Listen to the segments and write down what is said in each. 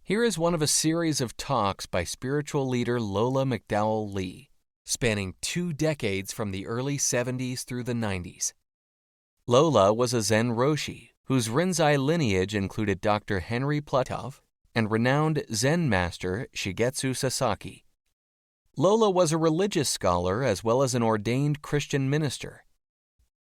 Here is one of a series of talks by spiritual leader Lola McDowell Lee, spanning 2 decades from the early 70s through the 90s. Lola was a Zen Roshi, whose Rinzai lineage included Dr. Henry Platov and renowned Zen master Shigetsu Sasaki. Lola was a religious scholar as well as an ordained Christian minister.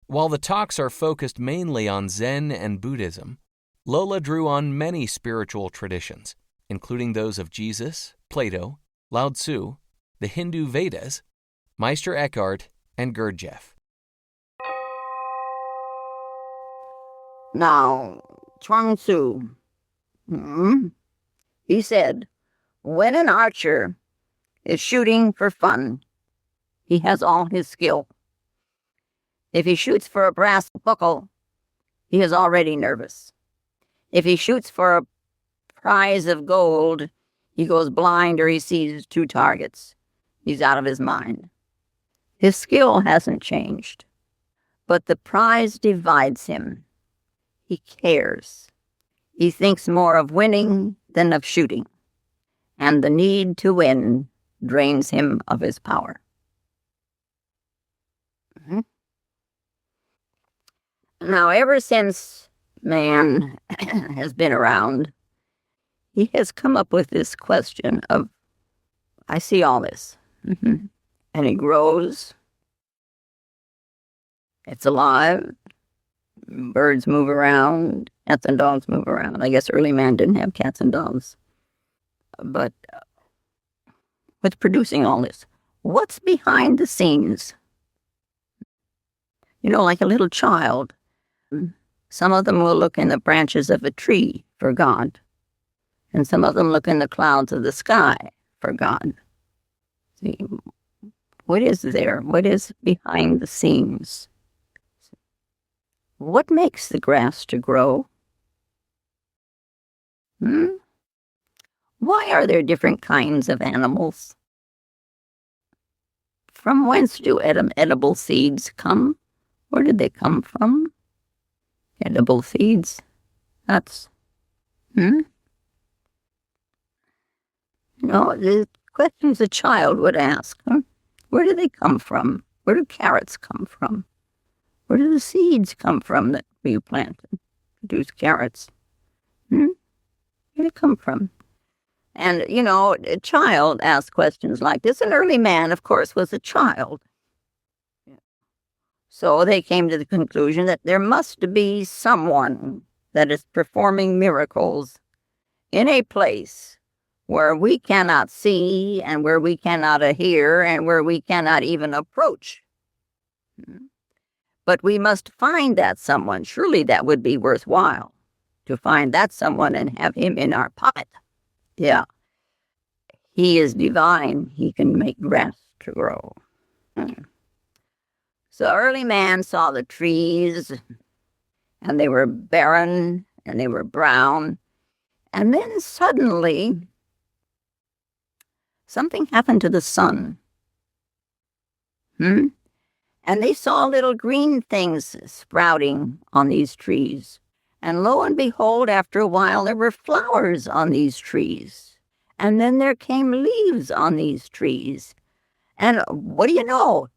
While the talks are focused mainly on Zen and Buddhism, Lola drew on many spiritual traditions, including those of Jesus, Plato, Lao Tzu, the Hindu Vedas, Meister Eckhart, and Gurdjieff. Now, Chuang Tzu, he said, when an archer is shooting for fun, he has all his skill. If he shoots for a brass buckle, he is already nervous. If he shoots for a prize of gold, he goes blind or he sees 2 targets. He's out of his mind. His skill hasn't changed, but the prize divides him. He cares. He thinks more of winning than of shooting, and the need to win drains him of his power. Now, ever since man has been around, he has come up with this question of, I see all this. And it grows. It's alive. Birds move around. Cats and dogs move around. I guess early man didn't have cats and dogs. But what's producing all this? What's behind the scenes? You know, like a little child. Some of them will look in the branches of a tree for God, and some of them look in the clouds of the sky for God. See, what is there? What is behind the scenes? What makes the grass to grow? Why are there different kinds of animals? From whence do edible seeds come? Where did they come from? Edible seeds. That's, No, the questions a child would ask. Where do they come from? Where do carrots come from? Where do the seeds come from that we plant and produce carrots? Where do they come from? And, a child asks questions like this. An early man, of course, was a child. So they came to the conclusion that there must be someone that is performing miracles in a place where we cannot see and where we cannot hear and where we cannot even approach. But we must find that someone. Surely that would be worthwhile, to find that someone and have him in our pocket. Yeah. He is divine. He can make grass to grow. So early man saw the trees, and they were barren, and they were brown. And then suddenly, something happened to the sun. And they saw little green things sprouting on these trees. And lo and behold, after a while, there were flowers on these trees. And then there came leaves on these trees. And what do you know?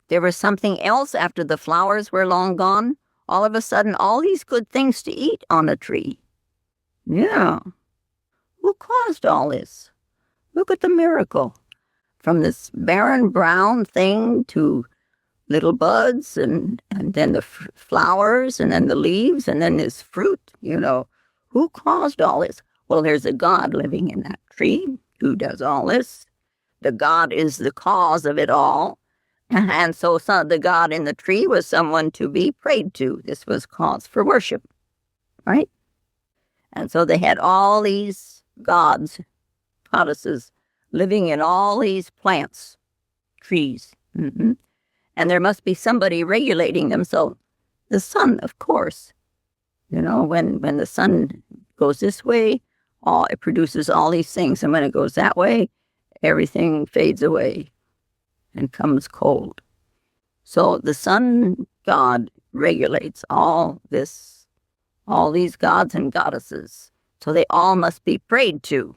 There was something else after the flowers were long gone. All of a sudden, all these good things to eat on a tree. Yeah. Who caused all this? Look at the miracle. From this barren brown thing to little buds and then the flowers and then the leaves and then this fruit, Who caused all this? Well, there's a God living in that tree who does all this. The God is the cause of it all. And so the God in the tree was someone to be prayed to. This was cause for worship, right? And so they had all these gods, goddesses, living in all these plants, trees. And there must be somebody regulating them. So the sun, of course, when the sun goes this way, it produces all these things. And when it goes that way, everything fades away and comes cold. So the sun god regulates all these gods and goddesses So they all must be prayed to.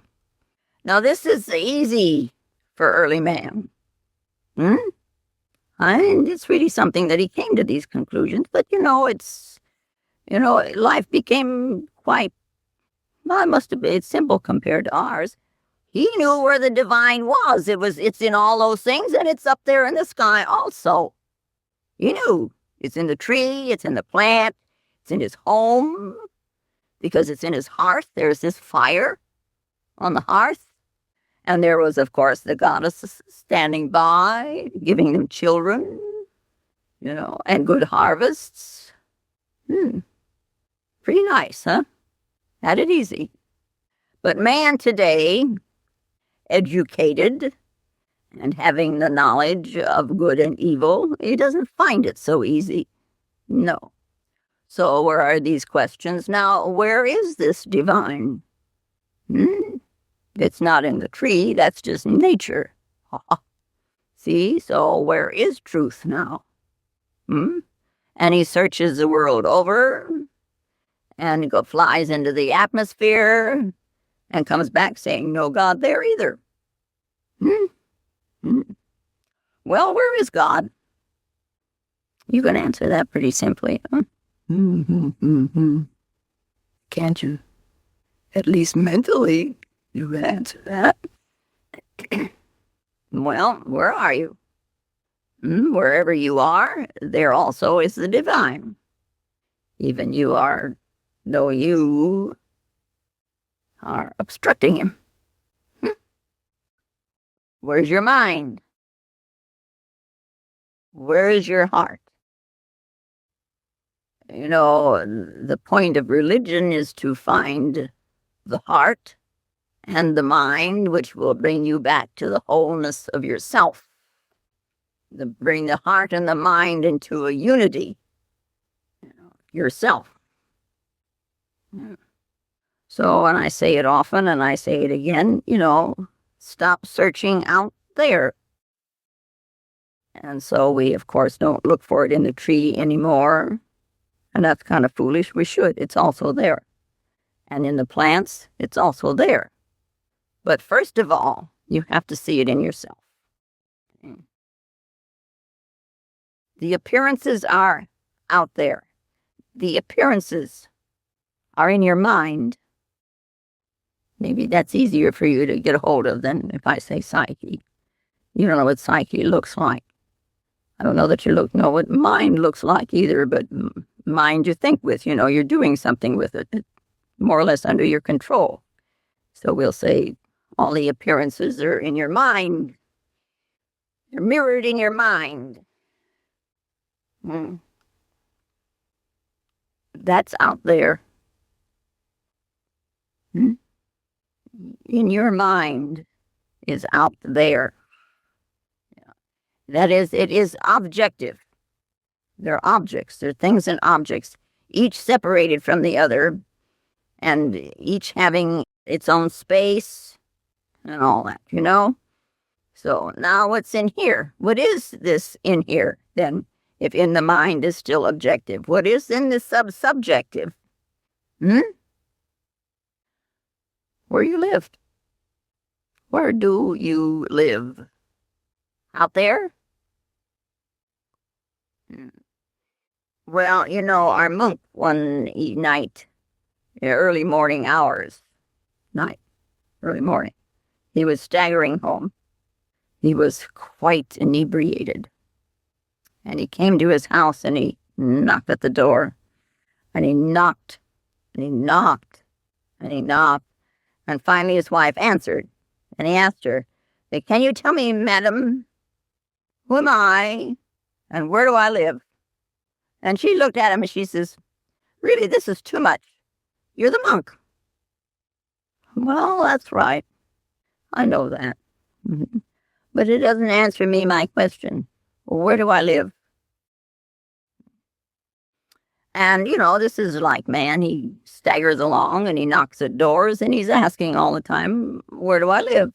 Now, this is easy for early man. And it's really something that he came to these conclusions. But, life became quite, well, it must have been simple compared to ours. He knew where the divine was. It's in all those things, and it's up there in the sky also. He knew. It's in the tree, it's in the plant, it's in his home, because it's in his hearth. There's this fire on the hearth. And there was, of course, the goddess standing by, giving them children, and good harvests. Pretty nice, huh? Had it easy. But man today, educated and having the knowledge of good and evil, he doesn't find it so easy. No. So where are these questions now? Where is this divine? It's not in the tree, that's just nature. See, so where is truth now? And he searches the world over and flies into the atmosphere and comes back saying, no God there either. Well, where is God? You can answer that pretty simply, huh? Can't you? At least mentally, you can answer that. Well, where are you? Wherever you are, there also is the divine. Even you are, though you are obstructing him. Where's your mind? Where is your heart? The point of religion is to find the heart and the mind, which will bring you back to the wholeness of yourself. Bring the heart and the mind into a unity. Yourself. So, and I say it often, and I say it again, stop searching out there. And so we, of course, don't look for it in the tree anymore. And that's kind of foolish. We should. It's also there. And in the plants, it's also there. But first of all, you have to see it in yourself. The appearances are out there. The appearances are in your mind. Maybe that's easier for you to get a hold of than if I say psyche. You don't know what psyche looks like. I don't know that you know what mind looks like either, but mind you think with, you're doing something with it. It's more or less under your control. So we'll say all the appearances are in your mind. They're mirrored in your mind. That's out there. In your mind is out there. That is, it is objective. They're objects. They're things and objects, each separated from the other, and each having its own space and all that, So now what's in here? What is this in here, then, if in the mind is still objective? What is in the subjective? Where you lived. Where do you live? Out there? Well, our monk one night, early morning hours, early morning, he was staggering home. He was quite inebriated. And he came to his house and he knocked at the door. And he knocked, and he knocked, and he knocked. And finally his wife answered. And he asked her, "Can you tell me, madam, who am I and where do I live?" And she looked at him and she says, "Really, this is too much. You're the monk." "Well, that's right. I know that. But it doesn't answer me my question. Where do I live?" And, this is like man. He staggers along and he knocks at doors and he's asking all the time, where do I live?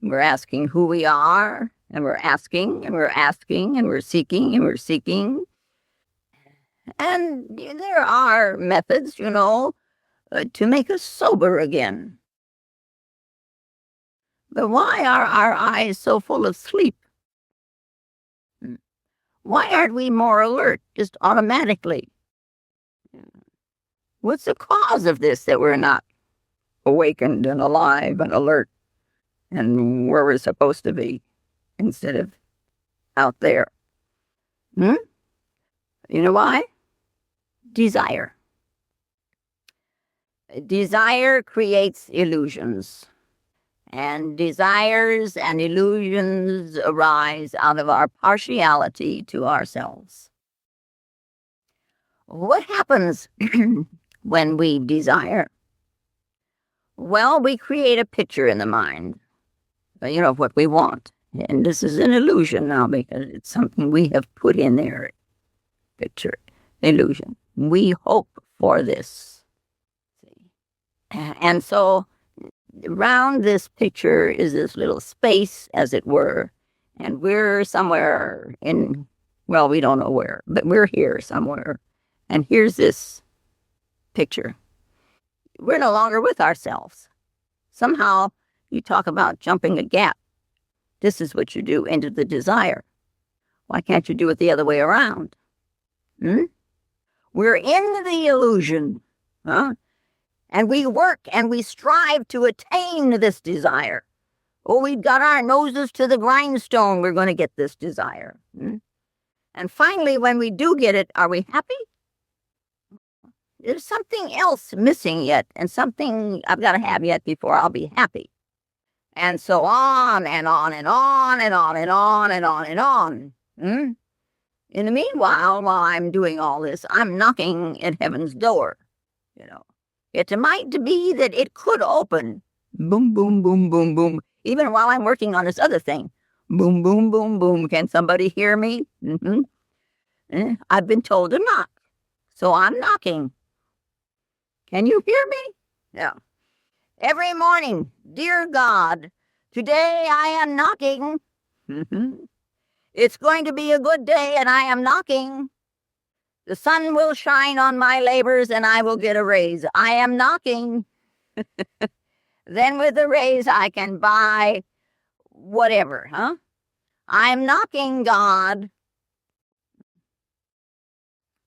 We're asking who we are, and we're asking, and we're asking, and we're seeking, and we're seeking. And there are methods, to make us sober again. But why are our eyes so full of sleep? Why aren't we more alert, just automatically? What's the cause of this, that we're not awakened and alive and alert and where we're supposed to be instead of out there? You know why? Desire. Desire creates illusions. And desires and illusions arise out of our partiality to ourselves. What happens when we desire? Well, we create a picture in the mind, of what we want. And this is an illusion now because it's something we have put in there. Picture, illusion. We hope for this. And so around this picture is this little space, as it were, and we're somewhere in, well, we don't know where, but we're here somewhere. And here's this picture. We're no longer with ourselves. Somehow you talk about jumping a gap. This is what you do into the desire. Why can't you do it the other way around? We're in the illusion, and we work and we strive to attain this desire. Oh, we've got our noses to the grindstone. We're going to get this desire. And finally, when we do get it, are we happy? There's something else missing yet, and something I've got to have yet before I'll be happy. And so on and on and on and on and on and on and on. In the meanwhile, while I'm doing all this, I'm knocking at heaven's door. It might be that it could open. Boom, boom, boom, boom, boom. Even while I'm working on this other thing. Boom, boom, boom, boom. Can somebody hear me? I've been told to knock. So I'm knocking. Can you hear me? Yeah. Every morning, dear God, today I am knocking. It's going to be a good day and I am knocking. The sun will shine on my labors and I will get a raise. I am knocking. Then with the raise I can buy whatever, I'm knocking, God.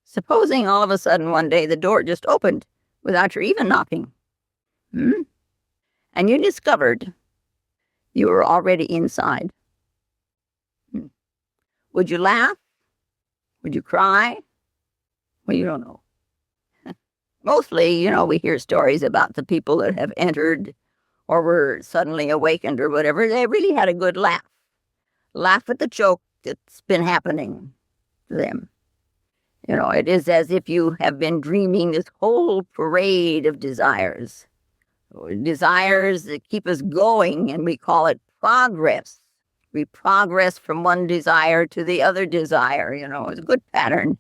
Supposing all of a sudden one day the door just opened without your even knocking. And you discovered you were already inside. Would you laugh? Would you cry? Well, you don't know. Mostly, we hear stories about the people that have entered or were suddenly awakened or whatever. They really had a good laugh. Laugh at the joke that's been happening to them. It is as if you have been dreaming this whole parade of desires. Desires that keep us going, and we call it progress. We progress from one desire to the other desire, it's a good pattern,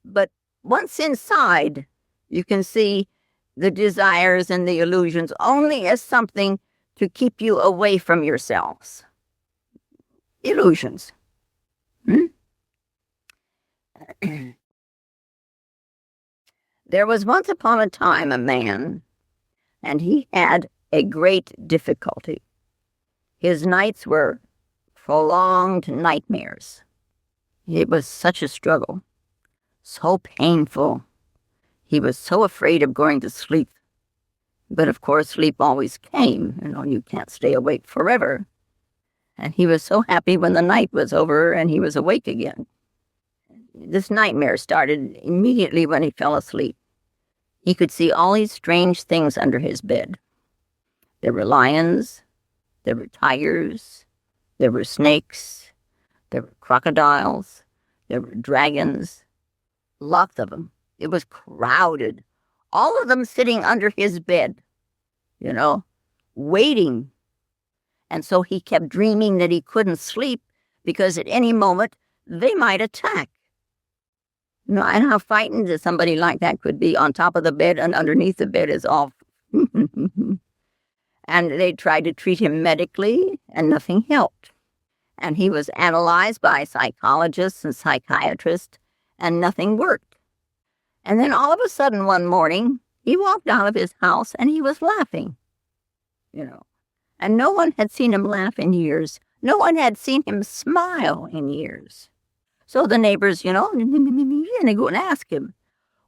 But once inside, you can see the desires and the illusions only as something to keep you away from yourselves. Illusions. There was once upon a time a man, and he had a great difficulty. His nights were prolonged nightmares. It was such a struggle, so painful. He was so afraid of going to sleep. But of course, sleep always came. You can't stay awake forever. And he was so happy when the night was over and he was awake again. This nightmare started immediately when he fell asleep. He could see all these strange things under his bed. There were lions, there were tigers, there were snakes, there were crocodiles, there were dragons, lots of them. It was crowded, all of them sitting under his bed, waiting. And so he kept dreaming that he couldn't sleep because at any moment they might attack. And how frightened that somebody like that could be. On top of the bed and underneath the bed is all. And they tried to treat him medically, and nothing helped. And he was analyzed by psychologists and psychiatrists, and nothing worked. And then all of a sudden one morning, he walked out of his house and he was laughing, And no one had seen him laugh in years. No one had seen him smile in years. So the neighbors, and they go and ask him,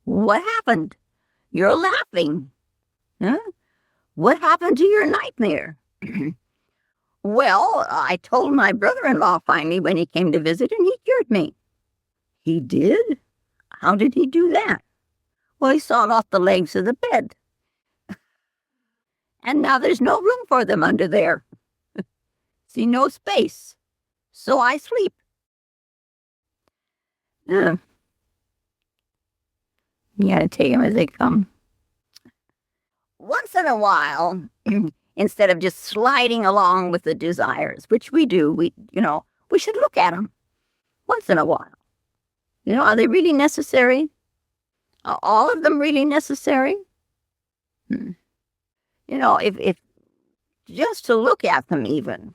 "What happened? You're laughing. Huh? What happened to your nightmare?" "Well, I told my brother-in-law finally when he came to visit, and he cured me." "He did? How did he do that?" "Well, he sawed off the legs of the bed. And now there's no room for them under there. See, no space. So I sleep." You gotta take them as they come. Once in a while, instead of just sliding along with the desires, which we do, we should look at them once in a while. Are they really necessary? Are all of them really necessary? If just to look at them even,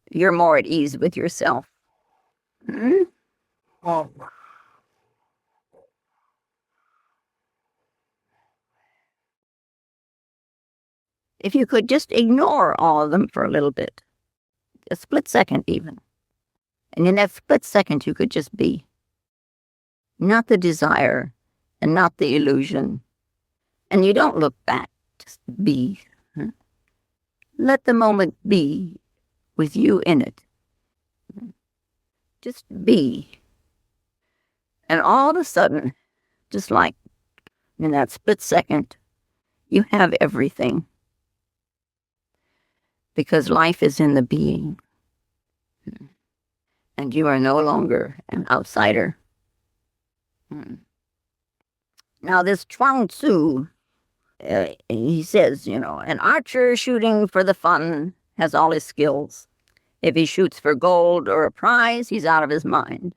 you're more at ease with yourself. Oh. If you could just ignore all of them for a little bit, a split second even, and in that split second you could just be. Not the desire and not the illusion. And you don't look back, just be. Let the moment be with you in it. Just be. And all of a sudden, just like in that split second, you have everything. Because life is in the being. And you are no longer an outsider. Now this Chuang Tzu, he says, an archer shooting for the fun has all his skills. If he shoots for gold or a prize, he's out of his mind.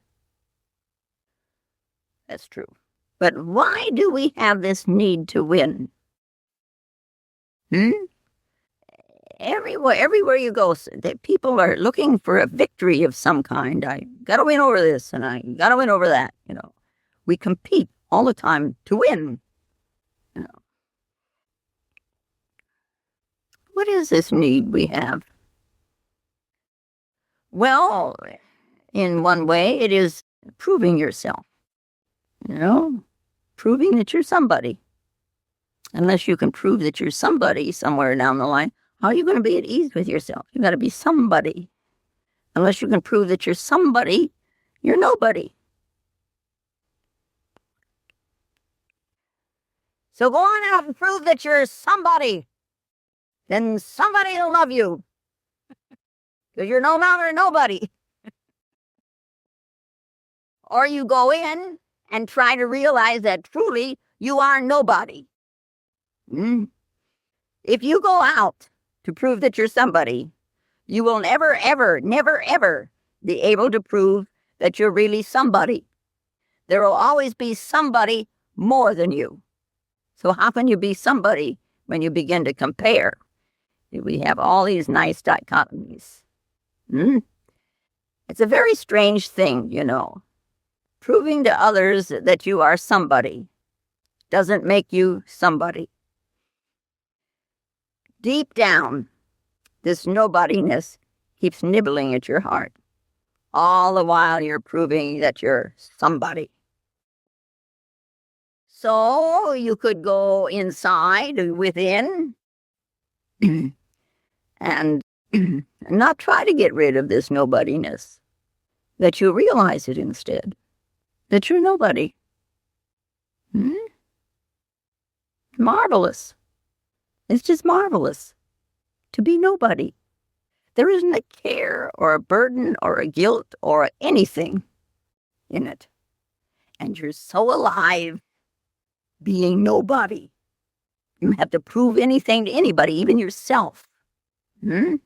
That's true. But why do we have this need to win? Everywhere you go, people are looking for a victory of some kind. I gotta win over this and I gotta win over that, We compete all the time to win. What is this need we have? Well, in one way, it is proving yourself. Proving that you're somebody. Unless you can prove that you're somebody somewhere down the line, how are you going to be at ease with yourself? You got to be somebody. Unless you can prove that you're somebody, you're nobody. So go on out and prove that you're somebody. Then somebody will love you. Because you're no longer nobody. Or you go in and try to realize that truly you are nobody. If you go out to prove that you're somebody, you will never, ever, never, ever be able to prove that you're really somebody. There will always be somebody more than you. So how can you be somebody when you begin to compare? We have all these nice dichotomies. It's a very strange thing, Proving to others that you are somebody doesn't make you somebody. Deep down, this nobodiness keeps nibbling at your heart. All the while you're proving that you're somebody. So you could go inside, within, and not try to get rid of this nobodiness. That you realize it instead. That you're nobody. Marvelous. It's just marvelous to be nobody. There isn't a care or a burden or a guilt or anything in it. And you're so alive being nobody. You don't have to prove anything to anybody, even yourself. The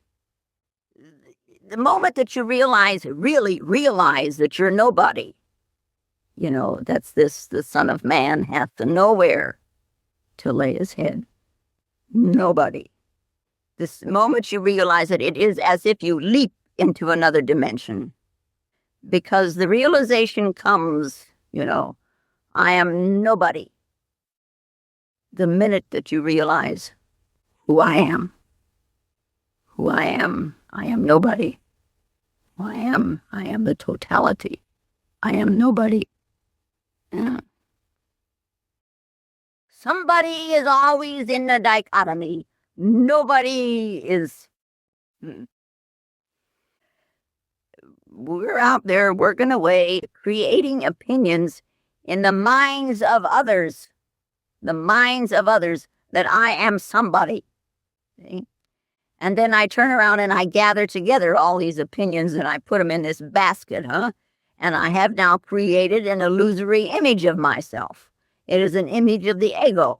moment that you really realize that you're nobody, that's the Son of Man hath nowhere to lay his head. Nobody. This moment you realize it is as if you leap into another dimension. Because the realization comes, I am nobody. The minute that you realize who I am, I am nobody. Who I am the totality. I am nobody. Yeah. Somebody is always in the dichotomy. Nobody is. We're out there working away, creating opinions in the minds of others. The minds of others that I am somebody. See? And then I turn around and I gather together all these opinions and I put them in this basket, And I have now created an illusory image of myself. It is an image of the ego.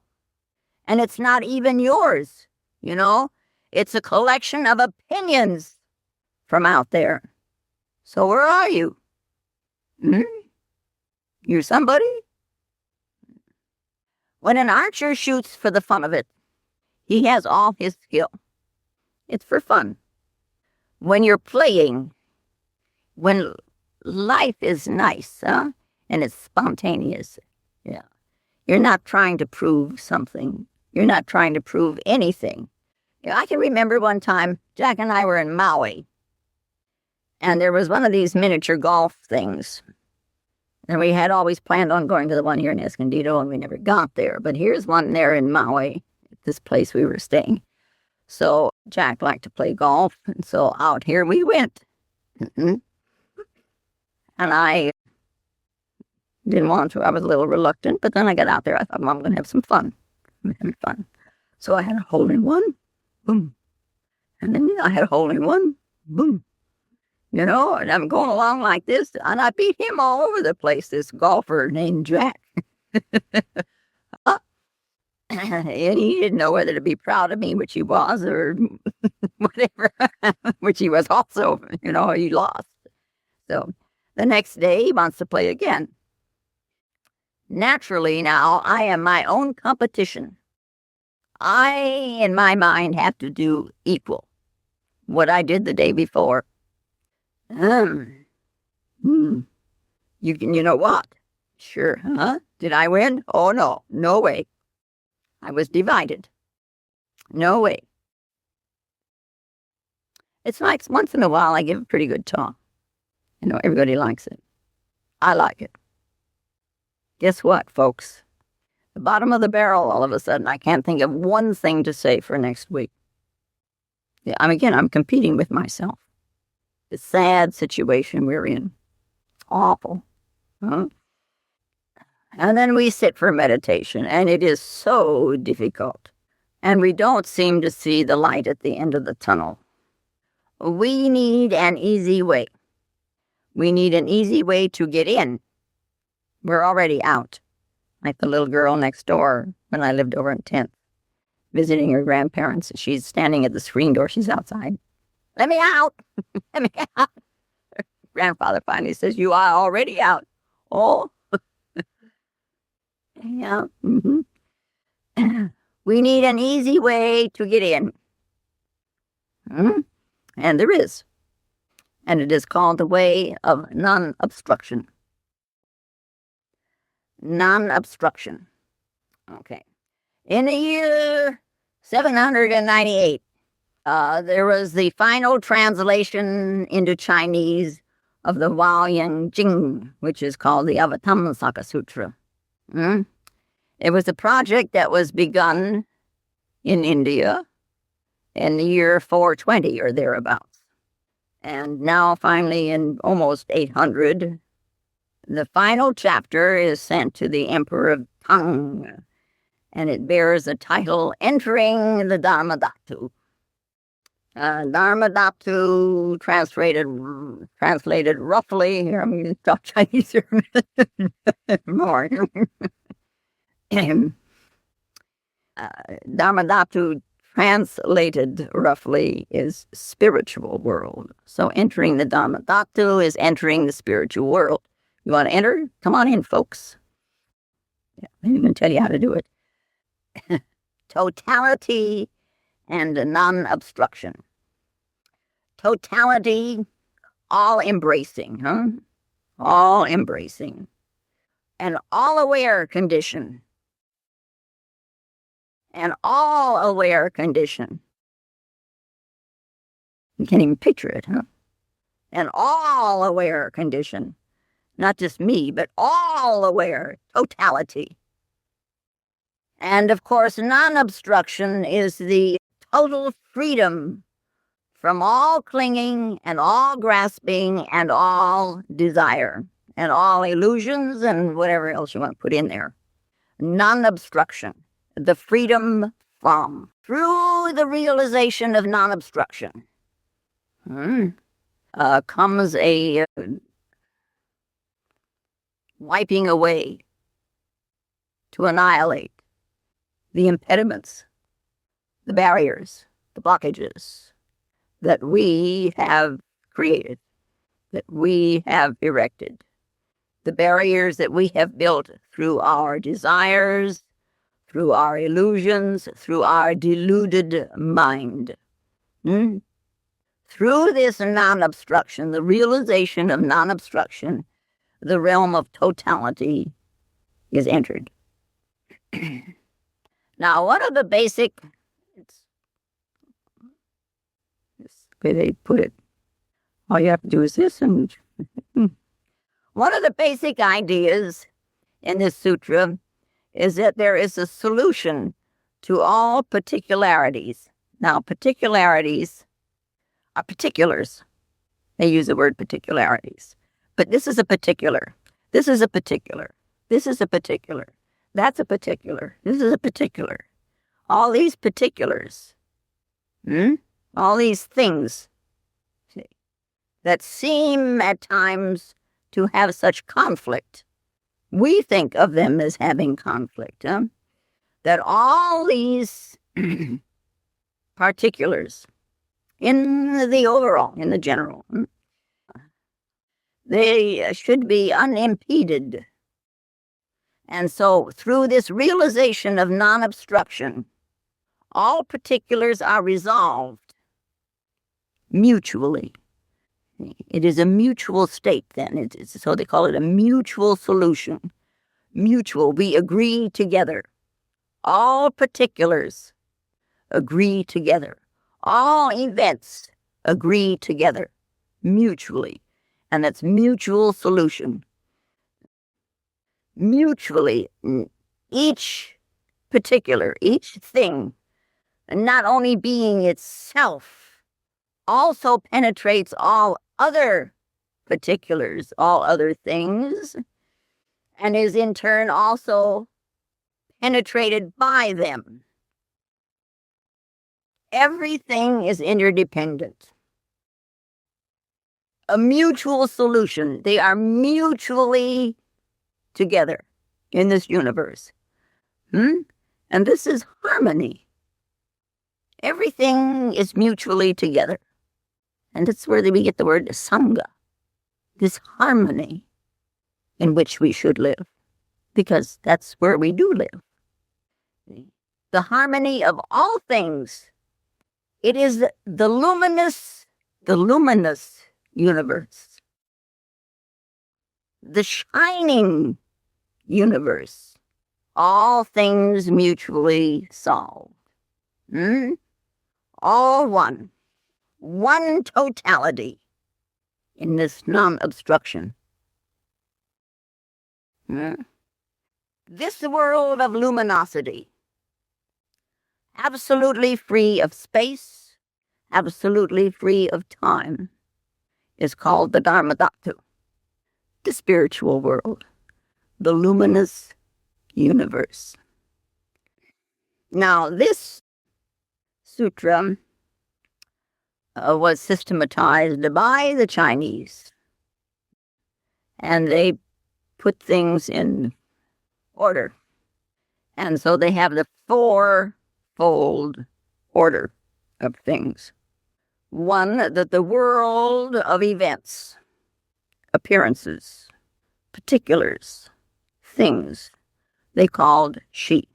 And it's not even yours, It's a collection of opinions from out there. So where are you? You're somebody? When an archer shoots for the fun of it, he has all his skill. It's for fun. When you're playing, when life is nice, and it's spontaneous, you're not trying to prove something. You're not trying to prove anything. I can remember one time, Jack and I were in Maui, and there was one of these miniature golf things. And we had always planned on going to the one here in Escondido, and we never got there. But here's one there in Maui, at this place we were staying. So Jack liked to play golf, and so out here we went. And I didn't want to. I was a little reluctant, but then I got out there. I thought, well, I'm going to have some fun. I'm having fun. So I had a hole-in-one, boom. And then I had a hole-in-one, boom. And I'm going along like this, and I beat him all over the place, this golfer named Jack. And he didn't know whether to be proud of me, which he was, or whatever, which he was also, he lost. So the next day, he wants to play again. Naturally, now, I am my own competition. I, in my mind, have to do equal what I did the day before. You know what? Sure, Did I win? Oh, no way. I was divided. No way. It's like once in a while I give a pretty good talk. Everybody likes it. I like it. Guess what, folks? The bottom of the barrel, all of a sudden, I can't think of one thing to say for next week. Yeah, I'm competing with myself. The sad situation we're in. Awful. And then we sit for meditation, and it is so difficult. And we don't seem to see the light at the end of the tunnel. We need an easy way. We need an easy way to get in. We're already out. Like the little girl next door when I lived over in 10th, visiting her grandparents. She's standing at the screen door. She's outside. Let me out. Let me out. Her grandfather finally says, you are already out. Oh. Yeah. We need an easy way to get in. And there is. And it is called the way of non-obstruction. Non-obstruction. Okay. In the year 798, there was the final translation into Chinese of the Huayan Jing, which is called the Avatamsaka Sutra. It was a project that was begun in India in the year 420 or thereabouts. And now finally in almost 800, the final chapter is sent to the Emperor of Tang, and it bears the title Entering the Dharmadhatu. Dharmadhatu translated roughly, here I'm going to talk Chinese here more. Dharmadhatu translated roughly is spiritual world. So entering the Dharmadhatu is entering the spiritual world. You want to enter? Come on in, folks. Yeah, I'm going to tell you how to do it. Totality and non-obstruction. Totality, all embracing, All embracing. an all-aware condition. An all-aware condition. You can't even picture it, huh? An all-aware condition. Not just me, but all-aware, totality. And, of course, non-obstruction is the total freedom from all clinging and all grasping and all desire and all illusions and whatever else you want to put in there. Non-obstruction, the freedom from. Through the realization of non-obstruction comes a wiping away to annihilate the impediments, the barriers, the blockages that we have created, that we have erected, the barriers that we have built through our desires, through our illusions, through our deluded mind. Through this non-obstruction, the realization of non-obstruction, the realm of totality is entered. Now, one of the basic, this way they put it, all you have to do is this, and one of the basic ideas in this sutra is that there is a solution to all particularities. Now, particularities are particulars. They use the word particularities. But this is a particular. This is a particular. This is a particular. That's a particular. This is a particular. All these particulars, all these things that seem at times to have such conflict, we think of them as having conflict, that all these particulars in the overall, in the general, they should be unimpeded. And so through this realization of non-obstruction, all particulars are resolved mutually. It is a mutual state then. So they call it a mutual solution. Mutual, we agree together. All particulars agree together. All events agree together mutually. And that's mutual solution. Mutually, each particular, each thing, not only being itself, also penetrates all other particulars, all other things, and is in turn also penetrated by them. Everything is interdependent. A mutual solution. They are mutually together in this universe. And this is harmony. Everything is mutually together. And that's where we get the word sangha, this harmony in which we should live, because that's where we do live. The harmony of all things. It is the luminous universe, the shining universe, all things mutually solved. All one totality in this non-obstruction. This world of luminosity, absolutely free of space, absolutely free of time, is called the Dharmadhatu, the spiritual world, the luminous universe. Now, this sutra was systematized by the Chinese, and they put things in order. And so they have the fourfold order of things. One, that the world of events, appearances, particulars, things, they called she.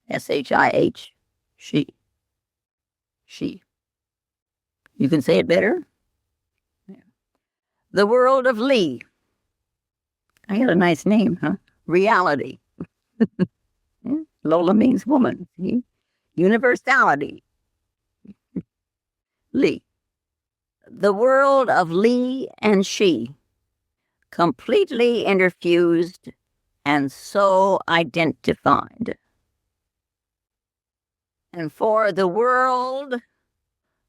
S-H-I-H, she. She. You can say it better? Yeah. The world of Lee. I got a nice name, huh? reality. Lola means woman. See? Universality. Lee. The world of Lee and she, completely interfused and so identified. And for the world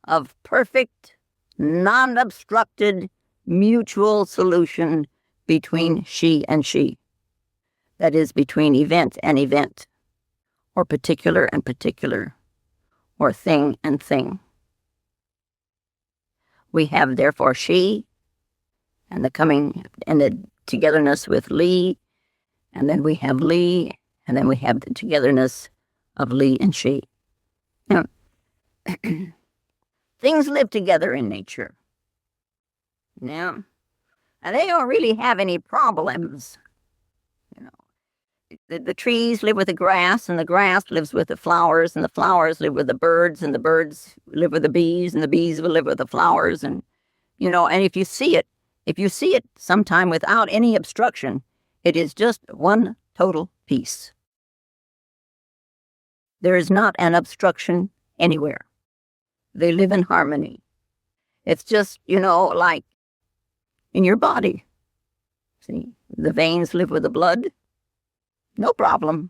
of perfect, non-obstructed, mutual solution between she and she. That is, between event and event, or particular and particular, or thing and thing. We have, therefore, she, and the togetherness with Lee, and then we have Lee, and then we have the togetherness of Lee and she. Now, things live together in nature. Now, and they don't really have any problems. The trees live with the grass, and the grass lives with the flowers, and the flowers live with the birds, and the birds live with the bees, and the bees will live with the flowers. And, and if you see it sometime without any obstruction, it is just one total peace. There is not an obstruction anywhere. They live in harmony. It's just, like in your body. See, the veins live with the blood. No problem.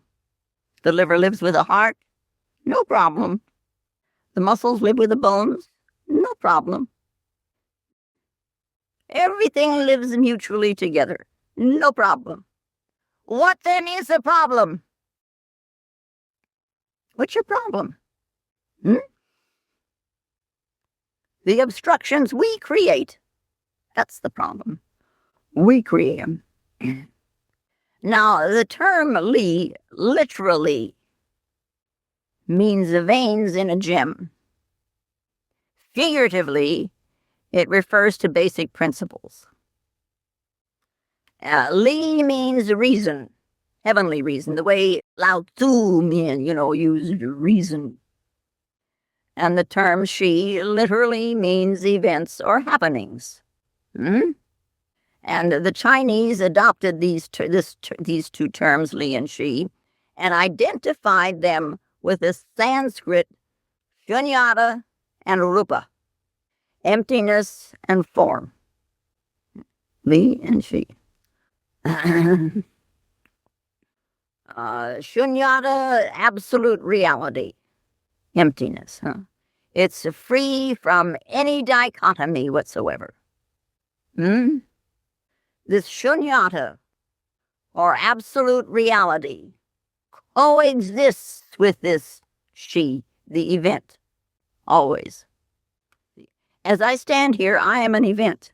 The liver lives with the heart. No problem. The muscles live with the bones. No problem. Everything lives mutually together. No problem. What then is the problem? What's your problem? The obstructions we create. That's the problem. We create them. Now, the term Li literally means the veins in a gem. Figuratively, it refers to basic principles. Li means reason, heavenly reason, the way Lao Tzu used reason. And the term she literally means events or happenings. And the Chinese adopted these two terms, Li and she, and identified them with the Sanskrit shunyata and rupa, emptiness and form. Li and she. Shunyata, absolute reality, emptiness. It's free from any dichotomy whatsoever. This shunyata, or absolute reality, coexists with this she, the event, always. As I stand here, I am an event.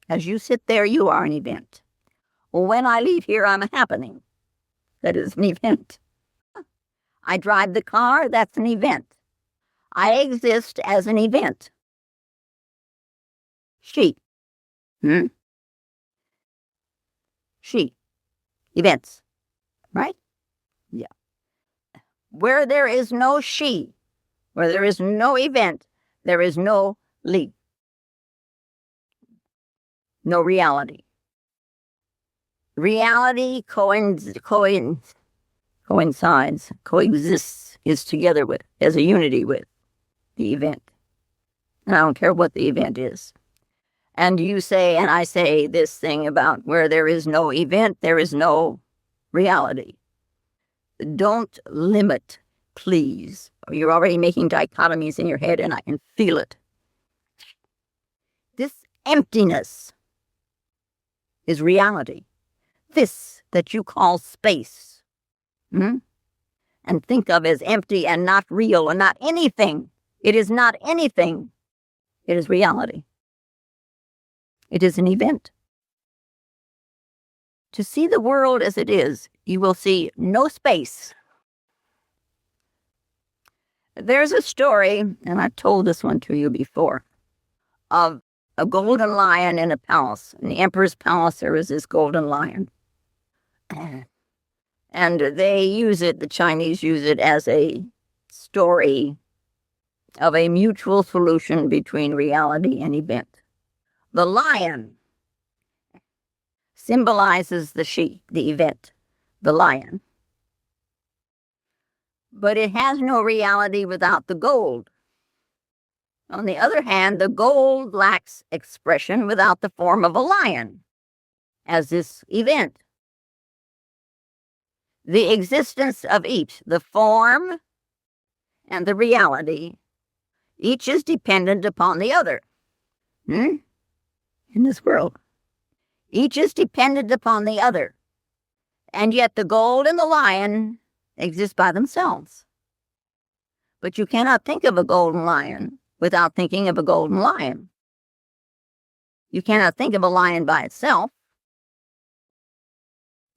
As you sit there, you are an event. When I leave here, I'm a happening. That is an event. I drive the car, that's an event. I exist as an event. She. She. Events. Right? Yeah. Where there is no she, where there is no event, there is no Li. No reality. Reality coincides, coexists, is together with, as a unity with the event. And I don't care what the event is. And you say, and I say this thing about where there is no event, there is no reality. Don't limit, please. You're already making dichotomies in your head, and I can feel it. This emptiness is reality. This that you call space, and think of as empty and not real and not anything. It is not anything. It is reality. It is an event. To see the world as it is, you will see no space. There's a story, and I've told this one to you before, of a golden lion in a palace. In the emperor's palace, there was this golden lion. And they use it, the Chinese use it as a story of a mutual solution between reality and event. The lion symbolizes the she, the event. the lion. But it has no reality without the gold. On the other hand, the gold lacks expression without the form of a lion, as this event. The existence of each, the form and the reality, each is dependent upon the other. In this world, each is dependent upon the other. And yet the gold and the lion exist by themselves. But you cannot think of a golden lion without thinking of a golden lion. You cannot think of a lion by itself.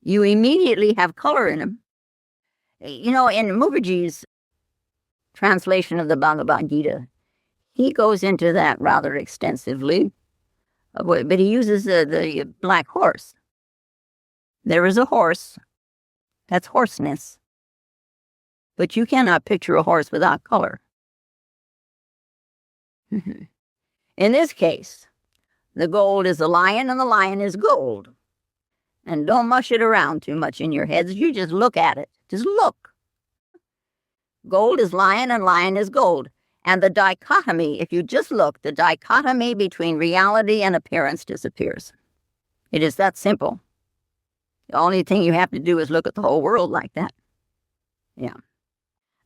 You immediately have color in him. You know, in Mukherjee's translation of the Bhagavad Gita, he goes into that rather extensively, but he uses the black horse. There is a horse, that's hoarseness, but you cannot picture a horse without color. In this case, the gold is the lion and the lion is gold. And don't mush it around too much in your heads. You just look at it. Just look. Gold is lion and lion is gold. And the dichotomy, if you just look, the dichotomy between reality and appearance disappears. It is that simple. The only thing you have to do is look at the whole world like that. Yeah.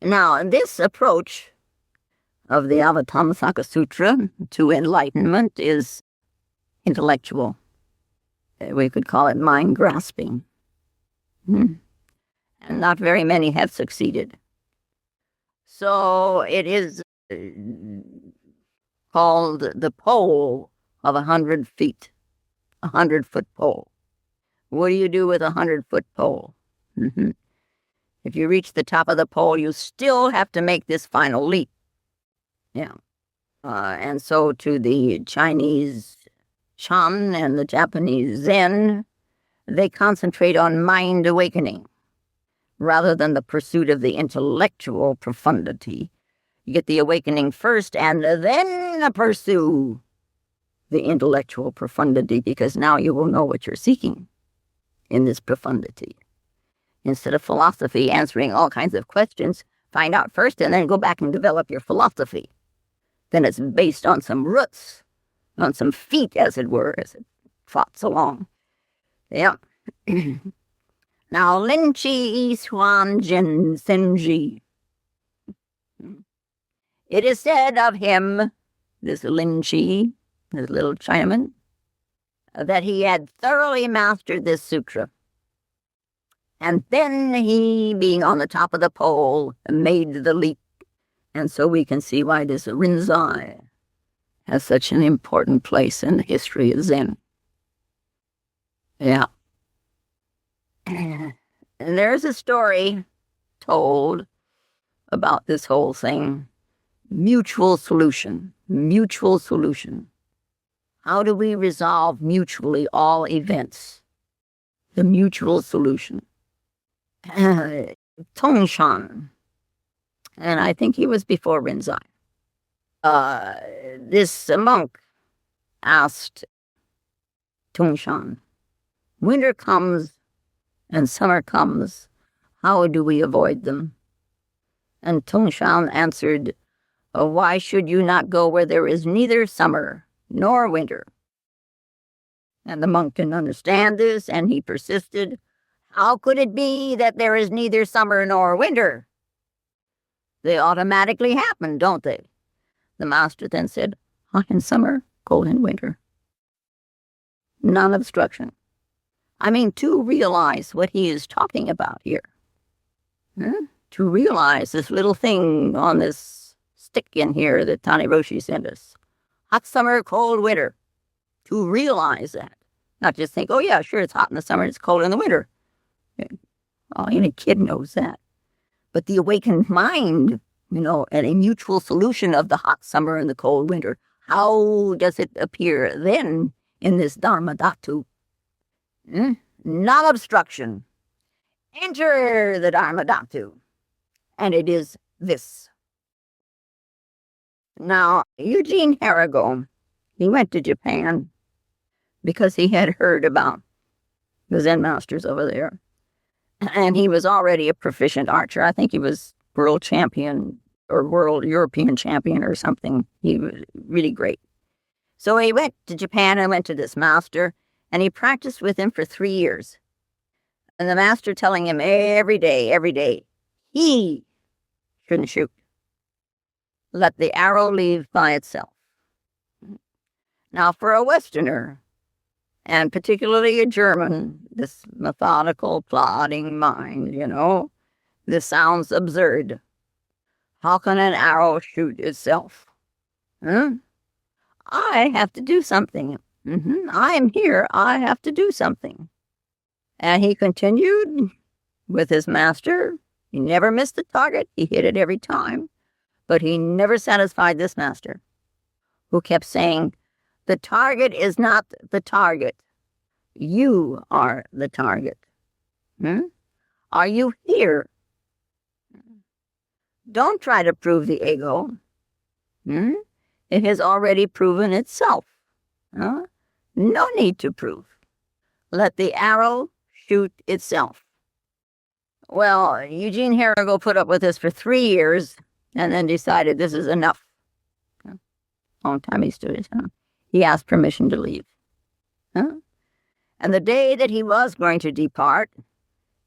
Now, this approach of the Avatamsaka Sutra to enlightenment is intellectual. We could call it mind grasping. And not very many have succeeded. So it is called the pole of 100 feet, 100-foot pole. What do you do with a 100-foot pole? If you reach the top of the pole, you still have to make this final leap. Yeah. And so to the Chinese Chan and the Japanese Zen, they concentrate on mind awakening rather than the pursuit of the intellectual profundity. You get the awakening first and then pursue the intellectual profundity, because now you will know what you're seeking in this profundity. Instead of philosophy answering all kinds of questions, find out first and then go back and develop your philosophy. Then it's based on some roots, on some feet, as it were, as it trots along. Yeah. Now, Lin Chi Yi Xuan Jin Senji. It is said of him, this Lin Chi, this little Chinaman, that he had thoroughly mastered this sutra. And then he, being on the top of the pole, made the leap. And so we can see why this Rinzai has such an important place in the history of Zen. Yeah. And there's a story told about this whole thing. Mutual solution. Mutual solution. How do we resolve mutually all events? The mutual solution. Tongshan, and I think he was before Rinzai. This monk asked Tongshan, winter comes and summer comes, how do we avoid them? And Tongshan answered, why should you not go where there is neither summer nor winter? And the monk didn't understand this, and he persisted, how could it be that there is neither summer nor winter? They automatically happen, don't they? The master then said, hot in summer, cold in winter. Non-obstruction. I mean, to realize what he is talking about here. To realize this little thing on this stick in here that Tani Roshi sent us. Hot summer, cold winter. To realize that. Not just think, oh yeah, sure, it's hot in the summer, it's cold in the winter. Oh, any kid knows that. But the awakened mind, and a mutual solution of the hot summer and the cold winter, how does it appear then in this Dharma Dhatu? Non-obstruction. Enter the Dharma Dhatu. And it is this. Now, Eugene Arago, he went to Japan because he had heard about the Zen masters over there. And he was already a proficient archer. I think he was world champion or world European champion or something. He was really great. So he went to Japan and went to this master, and he practiced with him for 3 years. And the master telling him every day, he shouldn't shoot. Let the arrow leave by itself. Now, for a Westerner, and particularly a German, this methodical, plodding mind, this sounds absurd. How can an arrow shoot itself? I have to do something. I am here. I have to do something. And he continued with his master. He never missed the target. He hit it every time. But he never satisfied this master, who kept saying, the target is not the target. You are the target. Are you here? Don't try to prove the ego. It has already proven itself. No need to prove. Let the arrow shoot itself. Well, Eugene Herrigo put up with this for 3 years and then decided this is enough. Long time he stood his ground. He asked permission to leave. And the day that he was going to depart,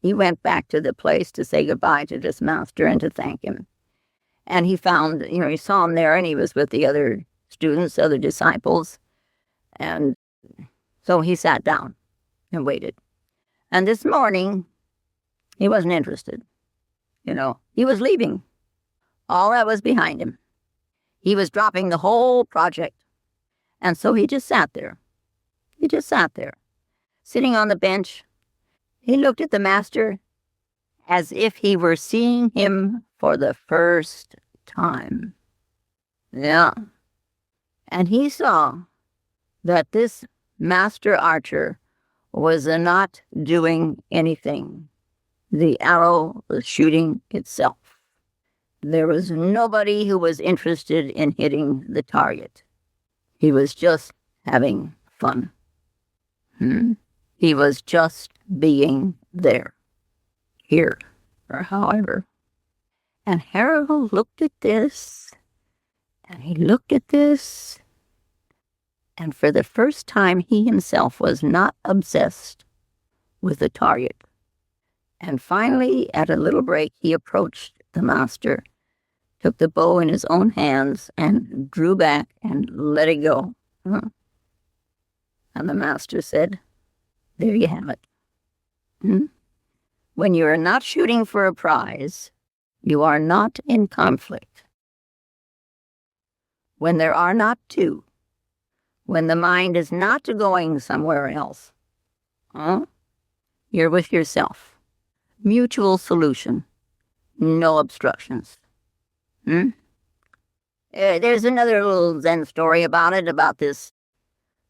he went back to the place to say goodbye to this master and to thank him. And he found, he saw him there, and he was with the other students, other disciples. And so he sat down and waited. And this morning, he wasn't interested. He was leaving. All that was behind him. He was dropping the whole project. And so he just sat there. Sitting on the bench. He looked at the master as if he were seeing him for the first time. Yeah. And he saw that this master archer was not doing anything. The arrow was shooting itself. There was nobody who was interested in hitting the target. He was just having fun. He was just being there. Here, or however. And Harold looked at this, and he looked at this, and for the first time he himself was not obsessed with the target. And finally, at a little break, he approached the master, took the bow in his own hands, and drew back and let it go. And the master said, there you have it. When you are not shooting for a prize, you are not in conflict. When there are not two, when the mind is not going somewhere else, you're with yourself. Mutual solution. No obstructions. There's another little Zen story about it, about this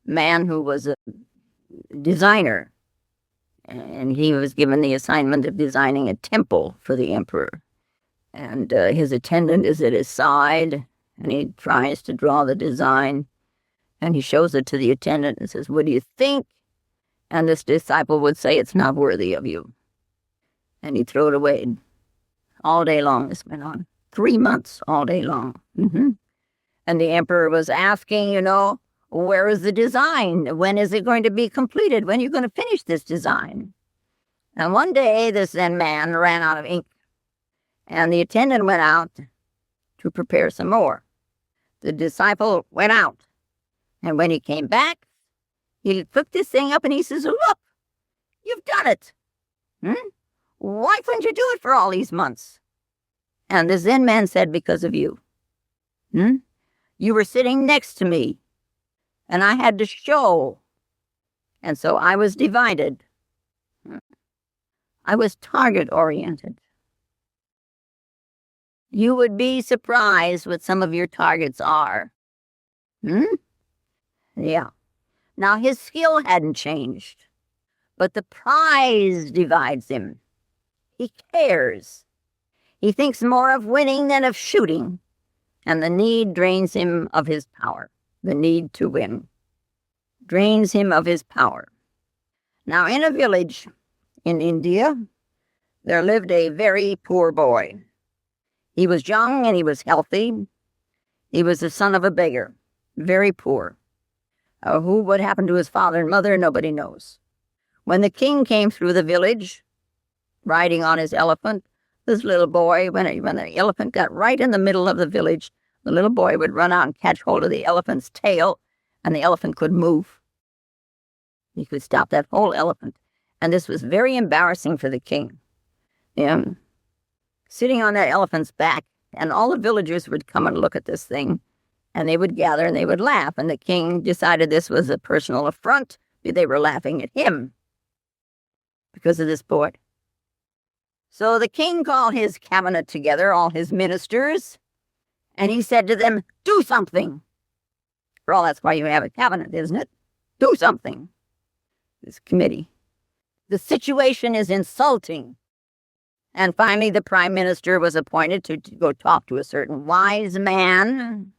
man who was a designer. And he was given the assignment of designing a temple for the emperor. And his attendant is at his side, and he tries to draw the design. And he shows it to the attendant and says, what do you think? And this disciple would say, it's not worthy of you. And he'd throw it away. All day long this went on. 3 months, all day long. And the emperor was asking, where is the design? When is it going to be completed? When are you going to finish this design? And one day, this Zen man ran out of ink. And the attendant went out to prepare some more. The disciple went out. And when he came back, he picked this thing up and he says, look, you've done it. Why couldn't you do it for all these months? And the Zen man said, because of you. You were sitting next to me, and I had to show. And so I was divided. I was target-oriented. You would be surprised what some of your targets are. Yeah. Now, his skill hadn't changed, but the prize divides him. He cares. He thinks more of winning than of shooting, and the need drains him of his power. The need to win drains him of his power. Now, in a village in India, there lived a very poor boy. He was young and he was healthy. He was the son of a beggar, very poor. What happened to his father and mother, nobody knows. When the king came through the village, riding on his elephant, this little boy, when the elephant got right in the middle of the village, the little boy would run out and catch hold of the elephant's tail, and the elephant could move. He could stop that whole elephant. And this was very embarrassing for the king. Sitting on that elephant's back, and all the villagers would come and look at this thing, and they would gather and they would laugh, and the king decided this was a personal affront. They were laughing at him because of this boy. So the king called his cabinet together, all his ministers, and he said to them, do something. For all, that's why you have a cabinet, isn't it? Do something. This committee. The situation is insulting. And finally, the prime minister was appointed to go talk to a certain wise man,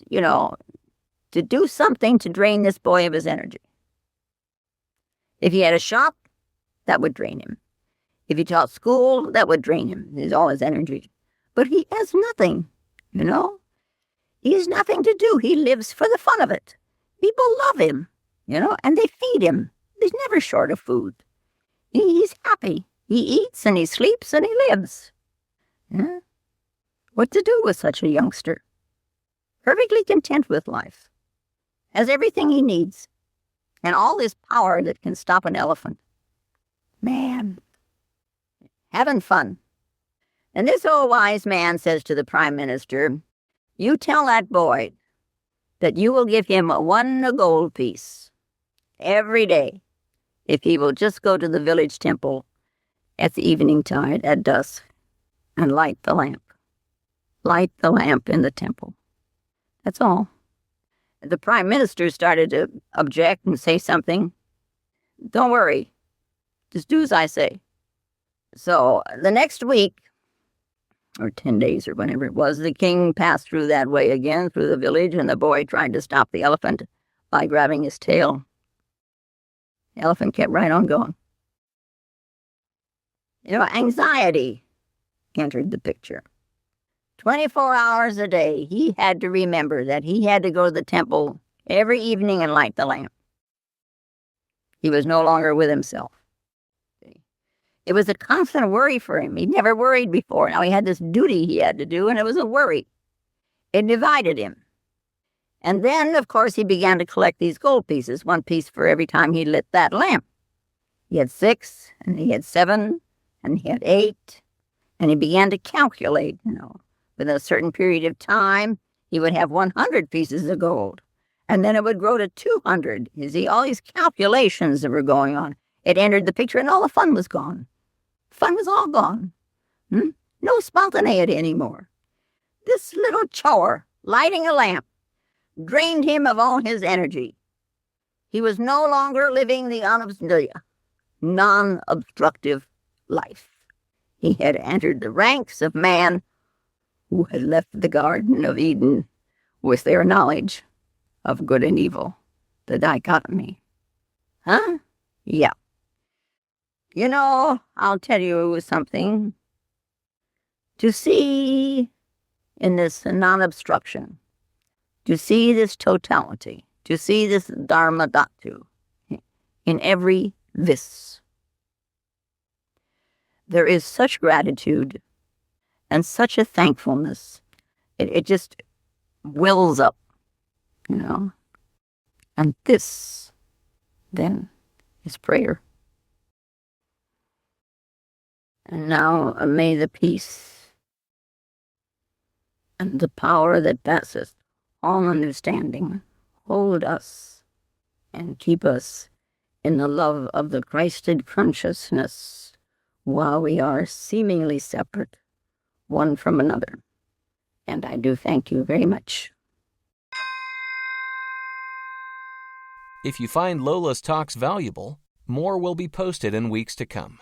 to do something to drain this boy of his energy. If he had a shop, that would drain him. If he taught school, that would drain him, all his energy. But he has nothing, He has nothing to do. He lives for the fun of it. People love him, and they feed him. He's never short of food. He's happy. He eats and he sleeps and he lives. What to do with such a youngster? Perfectly content with life. Has everything he needs. And all this power that can stop an elephant. Man. Having fun. And this old wise man says to the prime minister, you tell that boy that you will give him one gold piece every day if he will just go to the village temple at the evening tide at dusk and light the lamp. Light the lamp in the temple. That's all. The prime minister started to object and say something. Don't worry. Just do as I say. So the next week, or 10 days or whenever it was, the king passed through that way again, through the village, and the boy tried to stop the elephant by grabbing his tail. The elephant kept right on going. Anxiety entered the picture. 24 hours a day, he had to remember that he had to go to the temple every evening and light the lamp. He was no longer with himself. It was a constant worry for him. He'd never worried before. Now he had this duty he had to do, and it was a worry. It divided him. And then, of course, he began to collect these gold pieces, one piece for every time he lit that lamp. He had 6, and he had 7, and he had 8, and he began to calculate, within a certain period of time, he would have 100 pieces of gold, and then it would grow to 200. You see, all these calculations that were going on, it entered the picture, and all the fun was gone. Fun was all gone. No spontaneity anymore. This little chore, lighting a lamp, drained him of all his energy. He was no longer living the non-obstructive life. He had entered the ranks of man who had left the Garden of Eden with their knowledge of good and evil, the dichotomy. Yeah. I'll tell you something. To see in this non-obstruction, to see this totality, to see this dharma dhatu in every this, there is such gratitude and such a thankfulness. It just wells up, And this, then, is prayer. And now may the peace and the power that passeth all understanding hold us and keep us in the love of the Christed consciousness while we are seemingly separate one from another. And I do thank you very much. If you find Lola's talks valuable, more will be posted in weeks to come.